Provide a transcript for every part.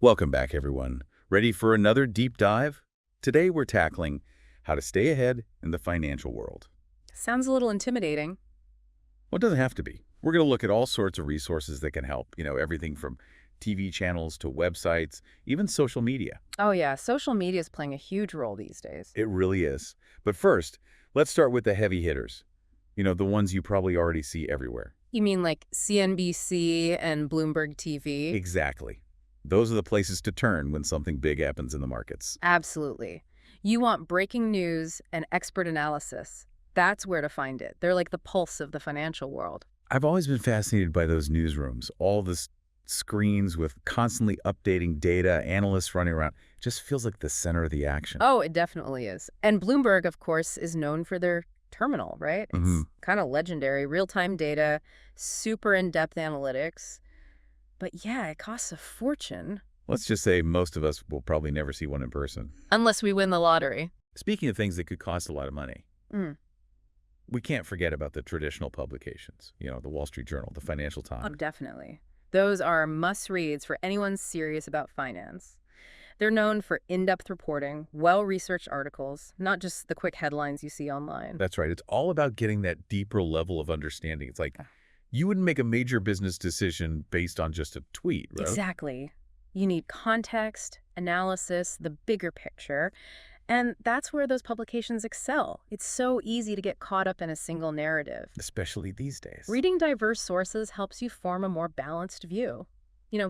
Welcome back, everyone. Ready for another deep dive? Today we're tackling how to stay ahead in the financial world. Sounds a little intimidating. Well, it doesn't have to be. We're going to look at all sorts of resources that can help. Everything from TV channels to websites, even social media. Oh yeah, social media is playing a huge role these days. It really is. But first, let's start with the heavy hitters. The ones you probably already see everywhere. You mean like CNBC and Bloomberg TV? Exactly. Those are the places to turn when something big happens in the markets. Absolutely. You want breaking news and expert analysis. That's where to find it. They're like the pulse of the financial world. I've always been fascinated by those newsrooms, all the screens with constantly updating data, analysts running around. It just feels like the center of the action. Oh, it definitely is. And Bloomberg, of course, is known for their terminal, right? It's kind of legendary. Real-time data, super in-depth analytics. But yeah, it costs a fortune. Let's just say most of us will probably never see one in person. Unless we win the lottery. Speaking of things that could cost a lot of money, Mm. we can't forget about the traditional publications. The Wall Street Journal, the Financial Oh, Times. definitely. Those are must-reads for anyone serious about finance. They're known for in-depth reporting, well-researched articles, not just the quick headlines you see online. That's right. It's all about getting that deeper level of understanding. It's like you wouldn't make a major business decision based on just a tweet, right? Exactly. You need context, analysis, the bigger picture, and that's where those publications excel. It's so easy to get caught up in a single narrative. Especially these days. Reading diverse sources helps you form a more balanced view.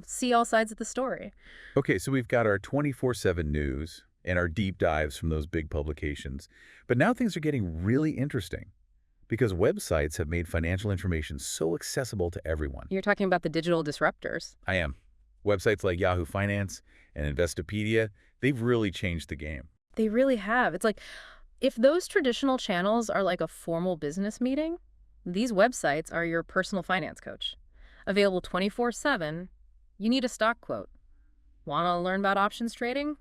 See all sides of the story. Okay, so we've got our 24/7 news and our deep dives from those big publications. But now things are getting really interesting because websites have made financial information so accessible to everyone. You're talking about the digital disruptors. I am. Websites like Yahoo Finance and Investopedia, they've really changed the game. They really have. It's like, if those traditional channels are like a formal business meeting, these websites are your personal finance coach. Available 24/7, you need a stock quote. Want to learn about options trading?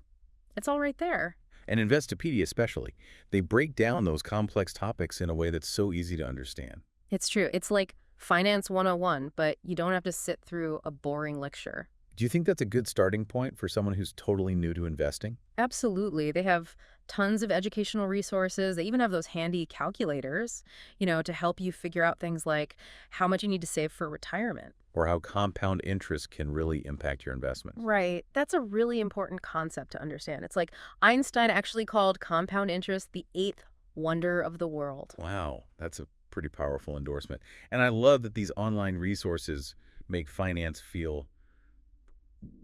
It's all right there. And Investopedia especially, they break down those complex topics in a way that's so easy to understand. It's true. It's like Finance 101, but you don't have to sit through a boring lecture. Do you think that's a good starting point for someone who's totally new to investing? Absolutely. They have tons of educational resources. They even have those handy calculators, to help you figure out things like how much you need to save for retirement. Or how compound interest can really impact your investments? Right. That's a really important concept to understand. It's like Einstein actually called compound interest the eighth wonder of the world. Wow, that's a pretty powerful endorsement. And I love that these online resources make finance feel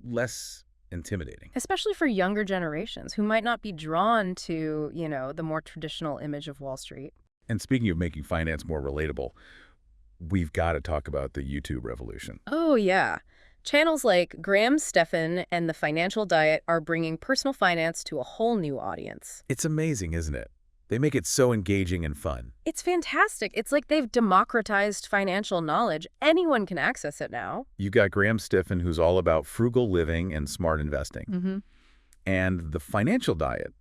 less intimidating. Especially for younger generations who might not be drawn to, the more traditional image of Wall Street. And speaking of making finance more relatable, we've got to talk about the YouTube revolution. Oh, yeah. Channels like Graham Stephan and The Financial Diet are bringing personal finance to a whole new audience. It's amazing, isn't it? They make it so engaging and fun. It's fantastic. It's like they've democratized financial knowledge. Anyone can access it now. You've got Graham Stephan, who's all about frugal living and smart investing. And The Financial Diet,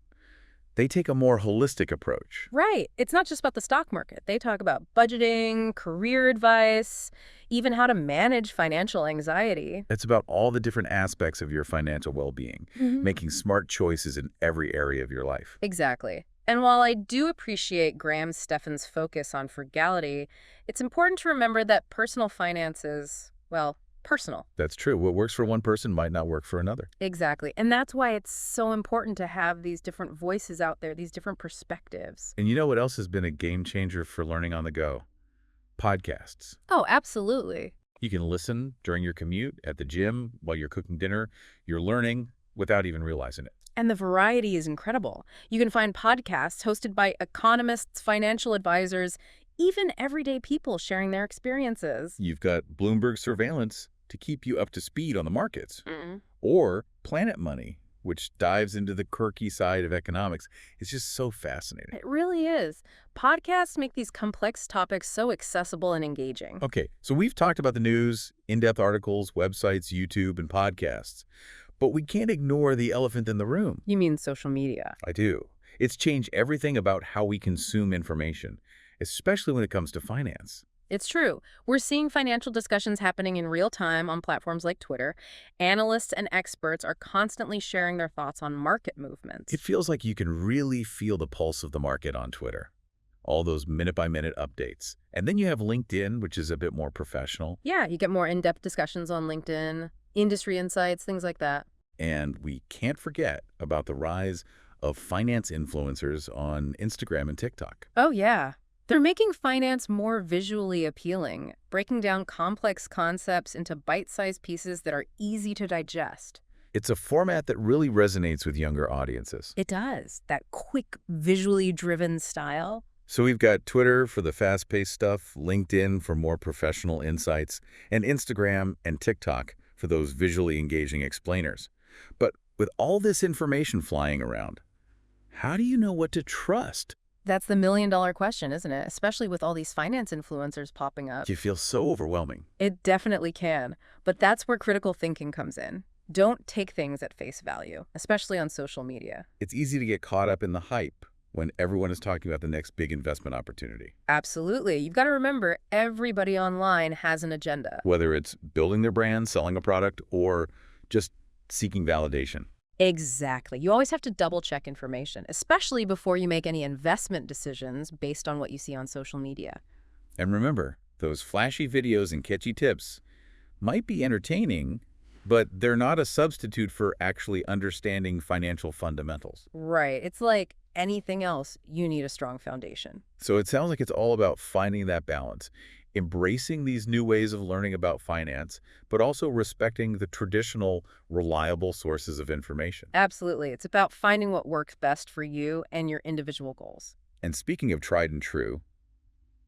they take a more holistic approach. Right. It's not just about the stock market. They talk about budgeting, career advice, even how to manage financial anxiety. It's about all the different aspects of your financial well-being, making smart choices in every area of your life. Exactly. And while I do appreciate Graham Stephan's focus on frugality, it's important to remember that personal finance is, well, personal. That's true. What works for one person might not work for another. Exactly. And that's why it's so important to have these different voices out there, these different perspectives. And you know what else has been a game changer for learning on the go? Podcasts. Oh, absolutely. You can listen during your commute, at the gym, while you're cooking dinner. You're learning without even realizing it. And the variety is incredible. You can find podcasts hosted by economists, financial advisors, even everyday people sharing their experiences. You've got Bloomberg Surveillance to keep you up to speed on the markets. Or Planet Money, which dives into the quirky side of economics. It's just so fascinating. It really is. Podcasts make these complex topics so accessible and engaging. Okay, so we've talked about the news, in-depth articles, websites, YouTube, and podcasts. But we can't ignore the elephant in the room. You mean social media? I do. It's changed everything about how we consume information, especially when it comes to finance. It's true. We're seeing financial discussions happening in real time on platforms like Twitter. Analysts and experts are constantly sharing their thoughts on market It movements. feels like you can really feel the pulse of the market on Twitter. All those minute-by-minute updates. And then you have LinkedIn, which is a bit more professional. Yeah, you get more in-depth discussions on LinkedIn, industry insights, things like that. And we can't forget about the rise of finance influencers on Instagram and TikTok. Oh, yeah. They're making finance more visually appealing, breaking down complex concepts into bite-sized pieces that are easy to digest. It's a format that really resonates with younger audiences. It does. That quick, visually driven style. So we've got Twitter for the fast-paced stuff, LinkedIn for more professional insights, and Instagram and TikTok for those visually engaging explainers. But with all this information flying around, how do you know what to trust? That's the million-dollar question, isn't it? Especially with all these finance influencers popping up. You feel so overwhelming. It definitely can. But that's where critical thinking comes in. Don't take things at face value, especially on social media. It's easy to get caught up in the hype when everyone is talking about the next big investment opportunity. Absolutely. You've got to remember, everybody online has an agenda. Whether it's building their brand, selling a product, or just seeking validation. Exactly. You always have to double-check information, especially before you make any investment decisions based on what you see on social media. And remember, those flashy videos and catchy tips might be entertaining, but they're not a substitute for actually understanding financial fundamentals. Right. It's like anything else, you need a strong foundation. So it sounds like it's all about finding that balance, embracing these new ways of learning about finance, but also respecting the traditional, reliable sources of information. Absolutely. It's about finding what works best for you and your individual goals. And speaking of tried and true,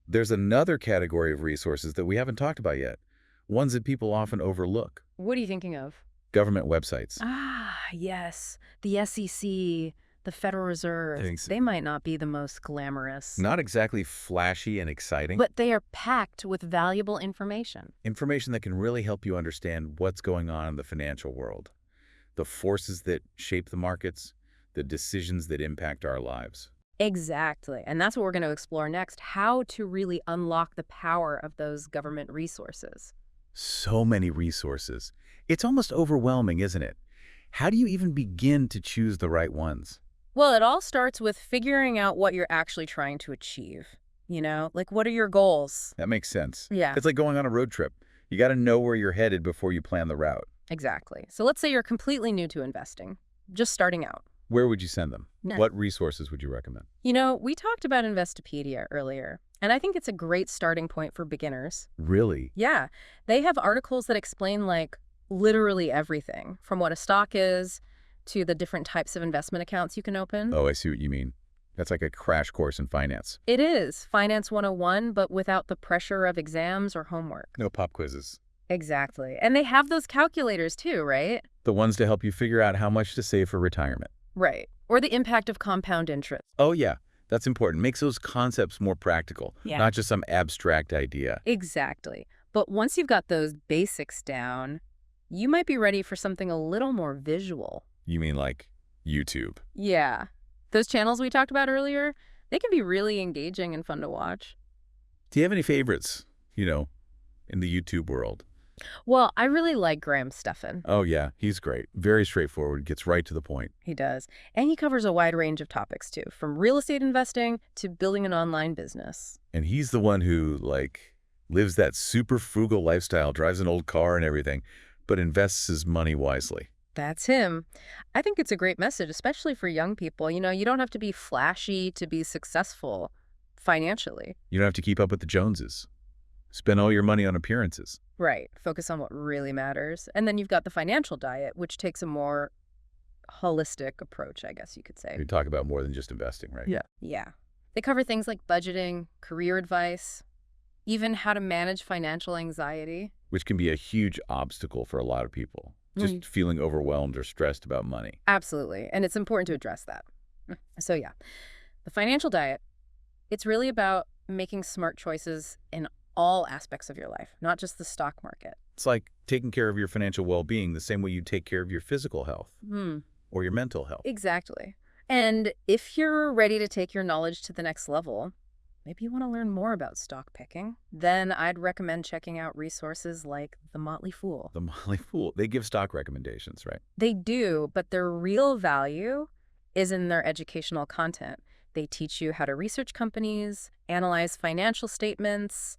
there's another category of resources that we haven't talked about yet, ones that people often overlook. What are you thinking of? Government websites. Ah, yes. The SEC, the Federal Reserve. Thanks. They might not be the most glamorous, Not exactly flashy and exciting, but they are packed with valuable information. information that can really help you understand what's going on in the financial world, the forces that shape the markets, the decisions that impact our lives. Exactly. And that's what we're going to explore next, how to really unlock the power of those government resources. So many resources. It's almost overwhelming, isn't it? How do you even begin to choose the right ones? Well, it all starts with figuring out what you're actually trying to achieve. Like what are your goals? That makes sense. Yeah, It's like going on a road trip. You got to know where you're headed before you plan the route. exactly. So let's say you're completely new to investing, just starting out. Where would you send them? No. What resources would you recommend? We talked about Investopedia earlier, and I think it's a great starting point for beginners. Really? Yeah, they have articles that explain like literally everything from what a stock is to the different types of investment accounts you can open. Oh, I see what you mean. That's like a crash course in finance. It is Finance 101, but without the pressure of exams or homework. No pop quizzes. Exactly. And they have those calculators too, right? The ones to help you figure out how much to save for retirement. Right. Or the impact of compound interest. Oh, yeah. That's important. Makes those concepts more practical, Yeah. not just some abstract idea. Exactly. But once you've got those basics down, you might be ready for something a little more visual. You mean like YouTube? Yeah. Those channels we talked about earlier, they can be really engaging and fun to watch. Do you have any favorites, in the YouTube world? Well, I really like Graham Stephan. Oh, yeah. He's great. Very straightforward. Gets right to the point. He does. And he covers a wide range of topics too, from real estate investing to building an online business. And he's the one who, lives that super frugal lifestyle, drives an old car and everything, but invests his money wisely. That's him. I think it's a great message, especially for young people. You don't have to be flashy to be successful financially. You don't have to keep up with the Joneses. Spend all your money on appearances. Right. Focus on what really matters. And then you've got the financial diet, which takes a more holistic approach, I guess you could say. We talk about more than just investing, right? Yeah. They cover things like budgeting, career advice, even how to manage financial anxiety. Which can be a huge obstacle for a lot of people. Just feeling overwhelmed or stressed about money. Absolutely. And it's important to address that. So yeah, the financial diet, it's really about making smart choices in all aspects of your life, not just the stock market. It's like taking care of your financial well-being the same way you take care of your physical health Hmm. or your mental health. Exactly. And if you're ready to take your knowledge to the next level, maybe you want to learn more about stock picking, then I'd recommend checking out resources like The Motley Fool. The Motley Fool. They give stock recommendations, right? They do, but their real value is in their educational content. They teach you how to research companies, analyze financial statements,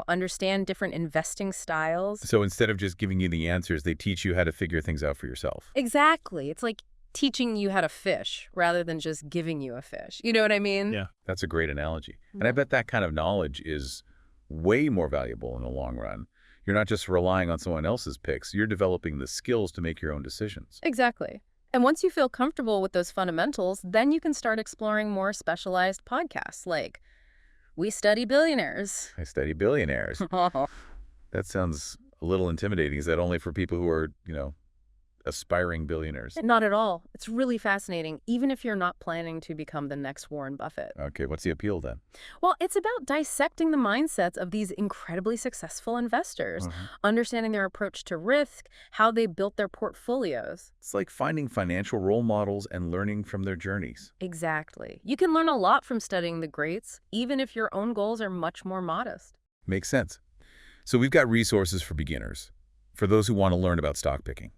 understand different investing styles. So instead of just giving you the answers, they teach you how to figure things out for yourself. Exactly. It's like teaching you how to fish rather than just giving you a fish. You know what I mean? Yeah. That's a great analogy. And I bet that kind of knowledge is way more valuable in the long run. You're not just relying on someone else's picks. You're developing the skills to make your own decisions. Exactly. And once you feel comfortable with those fundamentals, then you can start exploring more specialized podcasts like We Study Billionaires. I study billionaires. That sounds a little intimidating. Is that only for people who are, aspiring billionaires? Not at all. It's really fascinating, even if you're not planning to become the next Warren Buffett. Okay, what's the appeal then? Well, it's about dissecting the mindsets of these incredibly successful investors, understanding their approach to risk, how they built their portfolios. It's like finding financial role models and learning from their journeys. Exactly. You can learn a lot from studying the greats, even if your own goals are much more modest. Makes sense. So we've got resources for beginners, for those who want to learn about stock picking,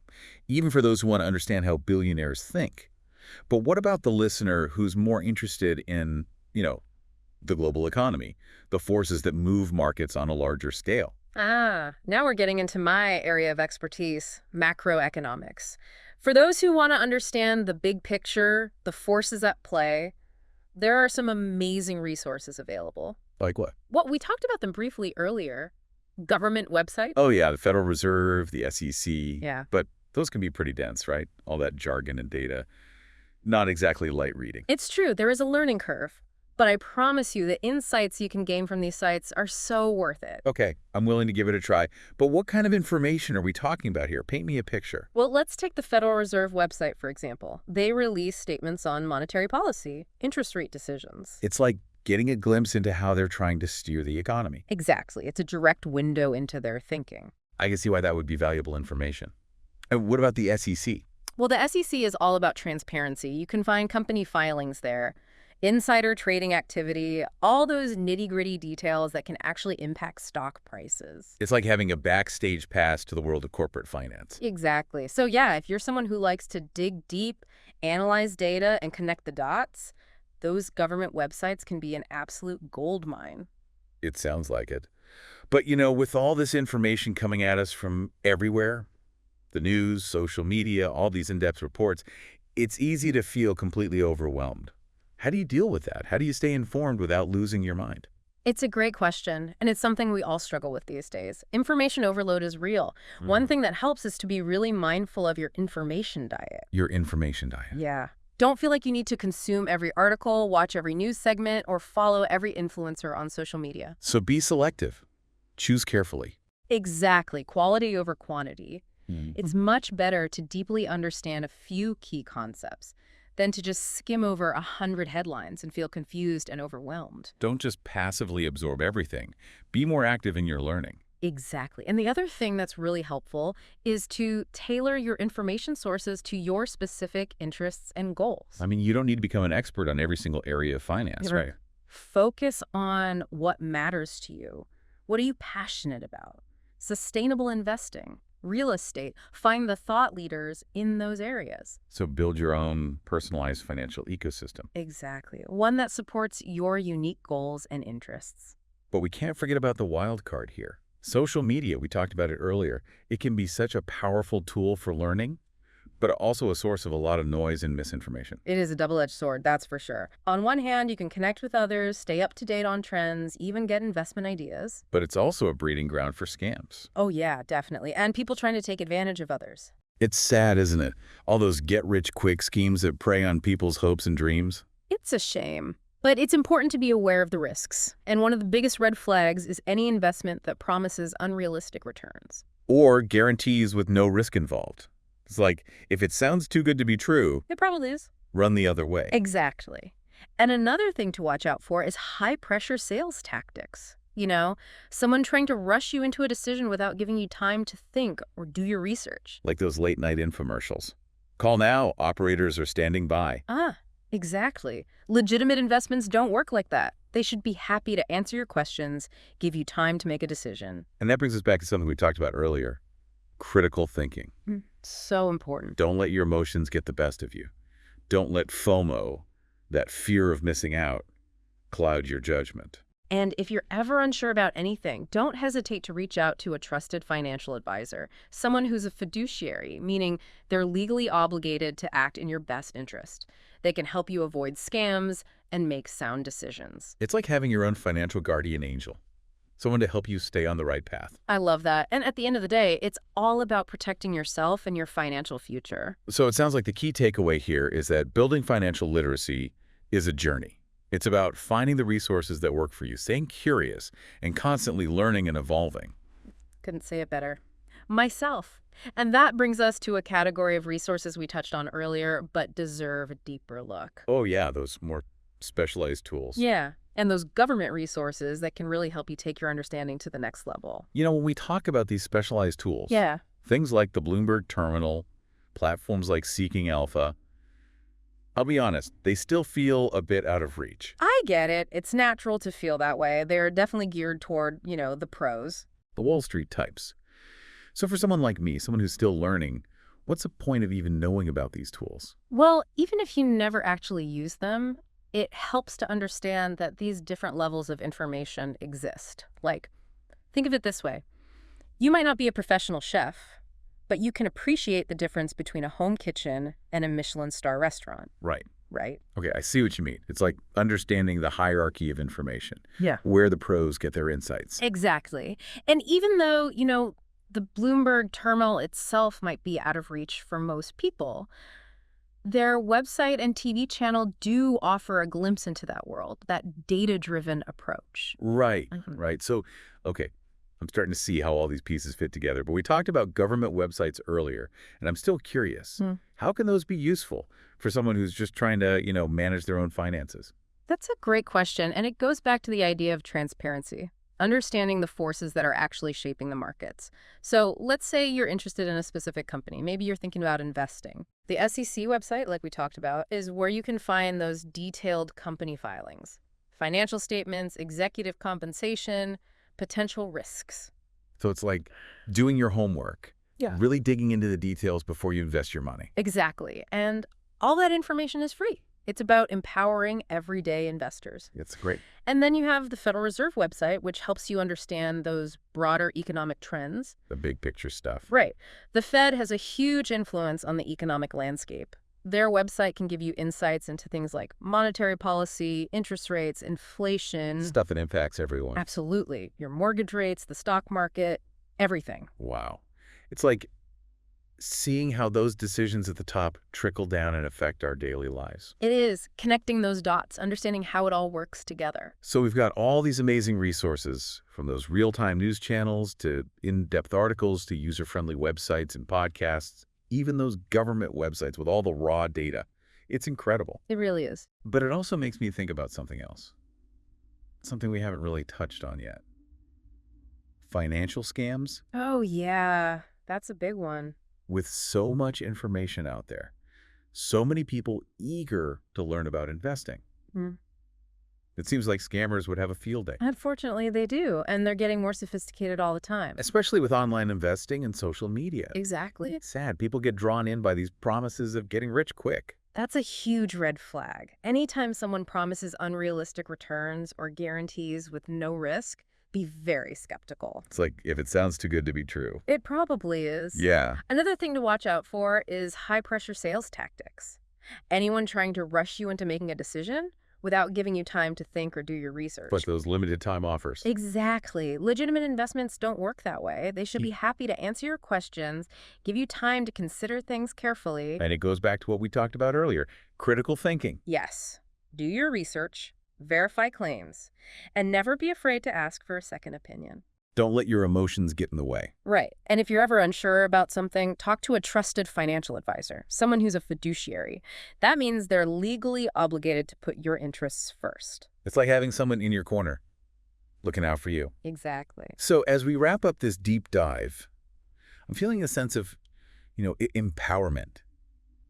even for those who want to understand how billionaires think. But what about the listener who's more interested in, the global economy, the forces that move markets on a larger scale? Now we're getting into my area of expertise, macroeconomics. For those who want to understand the big picture, the forces at play, there are some amazing resources available. Like what? Well, we talked about them briefly earlier. Government websites. Oh, yeah, the Federal Reserve, the SEC. Yeah. But those can be pretty dense, right? All that jargon and data. Not exactly light reading. It's true, there is a learning curve. But I promise you, the insights you can gain from these sites are so worth it. Okay, I'm willing to give it a try. But what kind of information are we talking about here? Paint me a picture. Well, let's take the Federal Reserve website, for example. They release statements on monetary policy, interest rate decisions. It's like getting a glimpse into how they're trying to steer the economy. Exactly. It's a direct window into their thinking. I can see why that would be valuable information. And what about the SEC? Well, the SEC is all about transparency. You can find company filings there, insider trading activity, all those nitty-gritty details that can actually impact stock prices. It's like having a backstage pass to the world of corporate finance. Exactly. So yeah, if you're someone who likes to dig deep, analyze data, and connect the dots, those government websites can be an absolute goldmine. It sounds like it. But, with all this information coming at us from everywhere, the news, social media, all these in-depth reports, it's easy to feel completely overwhelmed. How do you deal with that? How do you stay informed without losing your mind? It's a great question, and it's something we all struggle with these days. Information overload is real. One thing that helps is to be really mindful of your information diet. Your information diet. Yeah. Don't feel like you need to consume every article, watch every news segment, or follow every influencer on social media. So be selective. Choose carefully. Exactly. Quality over quantity. It's much better to deeply understand a few key concepts than to just skim over 100 headlines and feel confused and overwhelmed. Don't just passively absorb everything. Be more active in your learning. Exactly. And the other thing that's really helpful is to tailor your information sources to your specific interests and goals. I mean, you don't need to become an expert on every single area of finance, right? Focus on what matters to you. What are you passionate about? Sustainable investing, real estate. Find the thought leaders in those areas. So build your own personalized financial ecosystem. Exactly. One that supports your unique goals and interests. But we can't forget about the wild card here. Social media, we talked about it earlier. It can be such a powerful tool for learning, but also a source of a lot of noise and misinformation. It is a double-edged sword, that's for sure. On one hand, you can connect with others, stay up to date on trends, even get investment ideas. But it's also a breeding ground for scams. Oh yeah, definitely. And people trying to take advantage of others. It's sad, isn't it? All those get-rich-quick schemes that prey on people's hopes and dreams. It's a shame. But it's important to be aware of the risks. And one of the biggest red flags is any investment that promises unrealistic returns. Or guarantees with no risk involved. It's like, if it sounds too good to be true, It probably is. run the other way. Exactly. And another thing to watch out for is high-pressure sales tactics. Someone trying to rush you into a decision without giving you time to think or do your research. Like those late-night infomercials. Call now, operators are standing by. Exactly. Legitimate investments don't work like that. They should be happy to answer your questions, give you time to make a decision. And that brings us back to something we talked about earlier, critical thinking. So important. Don't let your emotions get the best of you. Don't let FOMO, that fear of missing out, cloud your judgment. And if you're ever unsure about anything, don't hesitate to reach out to a trusted financial advisor, someone who's a fiduciary, meaning they're legally obligated to act in your best interest. They can help you avoid scams and make sound decisions. It's like having your own financial guardian angel, someone to help you stay on the right path. I love that. And at the end of the day, it's all about protecting yourself and your financial future. So it sounds like the key takeaway here is that building financial literacy is a journey. It's about finding the resources that work for you, staying curious, and constantly learning and evolving. Couldn't say it better. Myself. And that brings us to a category of resources we touched on earlier, but deserve a deeper look. Oh yeah, those more specialized tools. Yeah, and those government resources that can really help you take your understanding to the next level. You know, when we talk about these specialized tools, Yeah. things like the Bloomberg Terminal, platforms like Seeking Alpha, I'll be honest, they still feel a bit out of reach. I get it. It's natural to feel that way. They're definitely geared toward, the pros. The Wall Street types. So for someone like me, someone who's still learning, what's the point of even knowing about these tools? Well, even if you never actually use them, it helps to understand that these different levels of information exist. Like, think of it this way. You might not be a professional chef, but you can appreciate the difference between a home kitchen and a Michelin star restaurant, Right. right? Okay, I see what you mean. It's like understanding the hierarchy of information, Yeah. where the pros get their insights. Exactly. And even though, the Bloomberg terminal itself might be out of reach for most people, their website and TV channel do offer a glimpse into that world, that data-driven approach. Right, Mhm. right. So, okay, I'm starting to see how all these pieces fit together. But we talked about government websites earlier, and I'm still curious. Hmm. How can those be useful for someone who's just trying to, manage their own finances? That's a great question, and it goes back to the idea of transparency, understanding the forces that are actually shaping the markets. So let's say you're interested in a specific company. Maybe you're thinking about investing. The SEC website, like we talked about, is where you can find those detailed company filings, financial statements, executive compensation, potential risks. So it's like doing your homework, Yeah. really digging into the details before you invest your money. Exactly. And all that information is free. It's about empowering everyday investors. It's great. And then you have the Federal Reserve website, which helps you understand those broader economic trends. The big picture stuff. Right. The Fed has a huge influence on the economic landscape. Their website can give you insights into things like monetary policy, interest rates, inflation. Stuff that impacts everyone. Absolutely. Your mortgage rates, the stock market, everything. Wow. It's like seeing how those decisions at the top trickle down and affect our daily lives. It is connecting those dots, understanding how it all works together. So we've got all these amazing resources, from those real-time news channels to in-depth articles to user-friendly websites and podcasts, even those government websites with all the raw data. It's incredible. It really is. But it also makes me think about something else. Something we haven't really touched on yet. Financial scams. Oh, yeah. That's a big one. With so much information out there, so many people eager to learn about investing. Mm. It seems like scammers would have a field day, Unfortunately, they do, and they're getting more sophisticated all the time. especially with online investing and social media. Exactly. It's sad. People get drawn in by these promises of getting rich quick. That's a huge red flag. Anytime someone promises unrealistic returns or guarantees with no risk, be very skeptical. It's like, if it sounds too good to be true. It probably is. Yeah. Another thing to watch out for is high-pressure sales tactics. Anyone trying to rush you into making a decision without giving you time to think or do your research. But those limited time offers. Exactly. Legitimate investments don't work that way. They should be happy to answer your questions, give you time to consider things carefully. And it goes back to what we talked about earlier, critical thinking. Yes. Do your research, verify claims, and never be afraid to ask for a second opinion. Don't let your emotions get in the way. Right. And if you're ever unsure about something, talk to a trusted financial advisor, someone who's a fiduciary. That means they're legally obligated to put your interests first. It's like having someone in your corner looking out for you. Exactly. So as we wrap up this deep dive, I'm feeling a sense of, empowerment.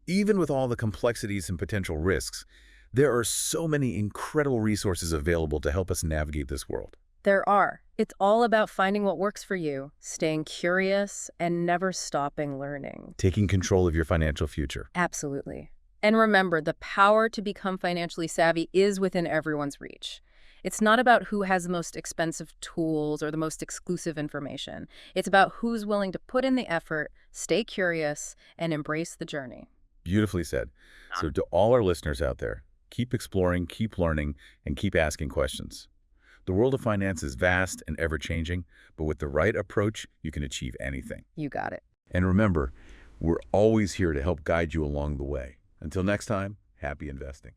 Even with all the complexities and potential risks, There are so many incredible resources available to help us navigate this world. There are. It's all about finding what works for you, staying curious, and never stopping learning. Taking control of your financial future. Absolutely. And remember, the power to become financially savvy is within everyone's reach. It's not about who has the most expensive tools or the most exclusive information. It's about who's willing to put in the effort, stay curious, and embrace the journey. Beautifully said. So to all our listeners out there, keep exploring, keep learning, and keep asking questions. The world of finance is vast and ever-changing, but with the right approach, you can achieve anything. You got it. And remember, we're always here to help guide you along the way. Until next time, happy investing.